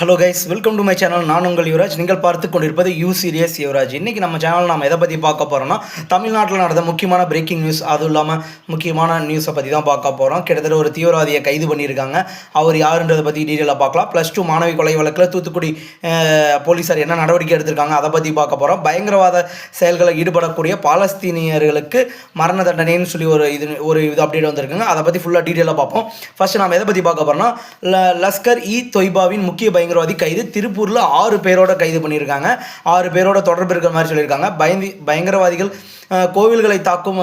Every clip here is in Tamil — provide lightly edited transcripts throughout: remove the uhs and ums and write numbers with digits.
Hello guys, welcome to my channel. நான் உங்கள் யுவராஜ். நீங்கள் பார்த்து கொண்டிருப்பது யூ சீரியஸ் யுவராஜ். இன்றைக்கி நம்ம சேனல் நம்ம எதை பற்றி பார்க்க போகிறோம்னா, தமிழ்நாட்டில் நடந்த முக்கியமான பிரேக்கிங் நியூஸ், அதுவும் இல்லாமல் முக்கியமான நியூஸை பற்றி தான் பார்க்க போகிறோம். கிட்டத்தட்ட ஒரு தீவிரவாதியை கைது பண்ணியிருக்காங்க. அவர் யாருன்றதை பற்றி டீட்டெயிலாக பார்க்கலாம். +2 மாணவி கொலை வழக்கில் தூத்துக்குடி போலீஸார் என்ன நடவடிக்கை எடுத்திருக்காங்க அதை பற்றி பார்க்க போகிறோம். பயங்கரவாத செயல்களை ஈடுபடக்கூடிய பாலஸ்தீனியர்களுக்கு மரண தண்டனைன்னு சொல்லி ஒரு அப்டேட் வந்திருக்குங்க. அதை பற்றி ஃபுல்லாக டீட்டெயிலாக பார்ப்போம். ஃபர்ஸ்ட் நம்ம எதை பற்றி பார்க்க போகிறோம்னா, லஷ்கர் இ தொய்பாவின் முக்கிய பயங்கரவாதி கைது. திருப்பூரில் 6 பேரோட கைது பண்ணியிருக்காங்க. 6 பேரோட தொடர்பு இருக்கிற மாதிரி சொல்லியிருக்காங்க. பயங்கரவாதிகள் கோவில்களை தாக்கும்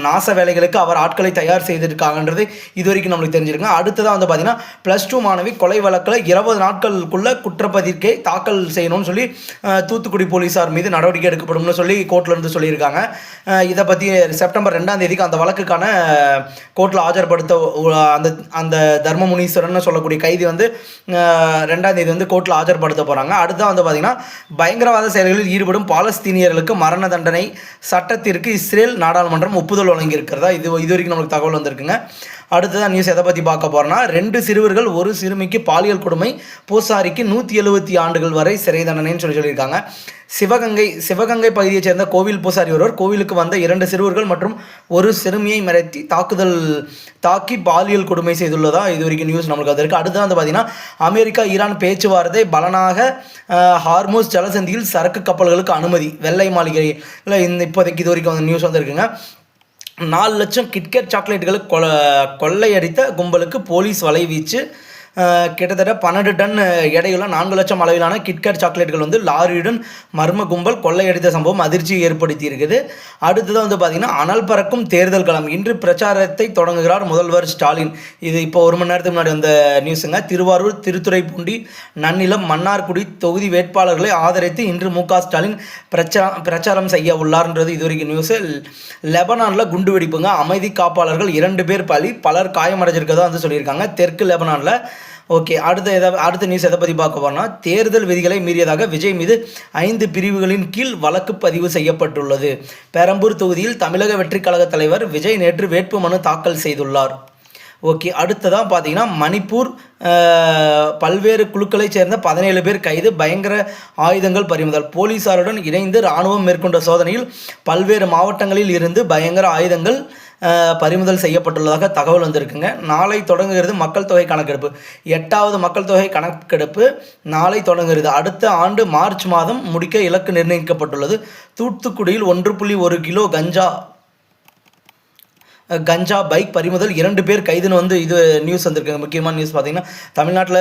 நாச வேலைகளுக்கு அவர் ஆட்களை தயார் செய்திருக்காங்கன்றது இது வரைக்கும் நம்மளுக்கு தெரிஞ்சிருக்குங்க. அடுத்ததாக வந்து பார்த்தீங்கன்னா, +2 மாணவி கொலை வழக்கில் 20 நாட்களுக்குள்ள குற்றப்பத்திரிக்கை தாக்கல் செய்யணும்னு சொல்லி தூத்துக்குடி போலீஸார் மீது நடவடிக்கை எடுக்கப்படும்னு சொல்லி கோர்ட்லேருந்து சொல்லியிருக்காங்க. இதை பற்றி செப்டம்பர் 2ஆம் தேதிக்கு அந்த வழக்குக்கான கோர்ட்டில் ஆஜர்படுத்த அந்த தர்மமுனீஸ்வரன் சொல்லக்கூடிய கைதி வந்து 2ஆம் தேதி வந்து கோர்ட்டில் ஆஜர்படுத்த போகிறாங்க. அடுத்ததாக வந்து பார்த்திங்கன்னா, பயங்கரவாத செயல்களில் ஈடுபடும் பாலஸ்தீனியர்களுக்கு மரண தண்டனை சட்டத்திற்கு இஸ்ரேல் நாடாளுமன்றம் ஒப்புதல் வழங்கியிருக்கிறதா இது வரைக்கும் நம்மளுக்கு தகவல் வந்திருக்குங்க. அடுத்ததான் நியூஸ் எதை பற்றி பார்க்க போகிறோன்னா, 2 சிறுவர்கள் 1 சிறுமிக்கு பாலியல் கொடுமை, பூசாரிக்கு 170 ஆண்டுகள் வரை சிறை தண்டனைன்னு சொல்லியிருக்காங்க. சிவகங்கை பகுதியைச் சேர்ந்த கோவில் பூசாரி ஒருவர் கோவிலுக்கு வந்த 2 சிறுவர்கள் மற்றும் 1 சிறுமியை மிரட்டி தாக்கி பாலியல் கொடுமை செய்துள்ளதா இது வரைக்கும் நியூஸ் நம்மளுக்கு அது இருக்குது. அடுத்து வந்து பார்த்திங்கன்னா, அமெரிக்கா ஈரான் பேச்சுவார்த்தை பலனாக ஹார்மோஸ் ஜலசந்தியில் சரக்கு கப்பல்களுக்கு அனுமதி. வெள்ளை மாளிகையில் இப்போதைக்கு இது வரைக்கும் நியூஸ் வந்துருக்குங்க. 4 லட்சம் கிட்கேட் சாக்லேட்டுகளை கொள்ளையடித்த கும்பலுக்கு போலீஸ் வலைவீச்சு. கிட்டத்தட்ட 12 டன் எடையுள்ள 4 லட்சம் அளவிலான கிட்கேட் சாக்லேட்டுகள் வந்து லாரியுடன் மர்ம கும்பல் கொள்ளையடித்த சம்பவம் அதிர்ச்சியை ஏற்படுத்தி இருக்குது. அடுத்தது வந்து பார்த்திங்கன்னா, அனல் பறக்கும் தேர்தல் களம். இன்று பிரச்சாரத்தை தொடங்குகிறார் முதல்வர் ஸ்டாலின். இது இப்போ 1 மணி நேரத்துக்கு முன்னாடி வந்த நியூஸுங்க. திருவாரூர், திருத்துறைப்பூண்டி, நன்னிலம், மன்னார்குடி தொகுதி வேட்பாளர்களை ஆதரித்து இன்று மு.க. ஸ்டாலின் பிரச்சாரம் செய்ய உள்ளார்ன்றது இது வரைக்கும் நியூஸு. லெபனானில் குண்டுவெடிப்புங்க. அமைதி காப்பாளர்கள் 2 பேர் பலி, பலர் காயமடைஞ்சிருக்கதா வந்து சொல்லியிருக்காங்க தெற்கு லெபனானில். ஓகே, அடுத்த நியூஸ் எதை பற்றி பார்க்க போகிறோம்னா, தேர்தல் விதிகளை மீறியதாக விஜய் மீது 5 பிரிவுகளின் கீழ் வழக்கு பதிவு செய்யப்பட்டுள்ளது. பெரம்பூர் தொகுதியில் தமிழக வெற்றி கழக தலைவர் விஜய் நேற்று வேட்புமனு தாக்கல் செய்துள்ளார். ஓகே, அடுத்ததாக பார்த்தீங்கன்னா, மணிப்பூர் பல்வேறு குழுக்களைச் சேர்ந்த 17 பேர் கைது, பயங்கர ஆயுதங்கள் பறிமுதல். போலீசாருடன் இணைந்து இராணுவம் மேற்கொண்ட சோதனையில் பல்வேறு மாவட்டங்களில் இருந்து பயங்கர ஆயுதங்கள் பறிமுதல் செய்யப்பட்டுள்ளதாக தகவல் வந்திருக்குங்க. நாளை தொடங்குகிறது மக்கள் தொகை கணக்கெடுப்பு. 8வது மக்கள் தொகை கணக்கெடுப்பு நாளை தொடங்குகிறது. அடுத்த ஆண்டு மார்ச் மாதம் முடிக்க இலக்கு நிர்ணயிக்கப்பட்டுள்ளது. தூத்துக்குடியில் 1.1 கிலோ கஞ்சா பைக் பறிமுதல், 2 பேர் கைதுன்னு வந்து இது நியூஸ் வந்திருக்குங்க. முக்கியமான நியூஸ் பார்த்தீங்கன்னா, தமிழ்நாட்டில்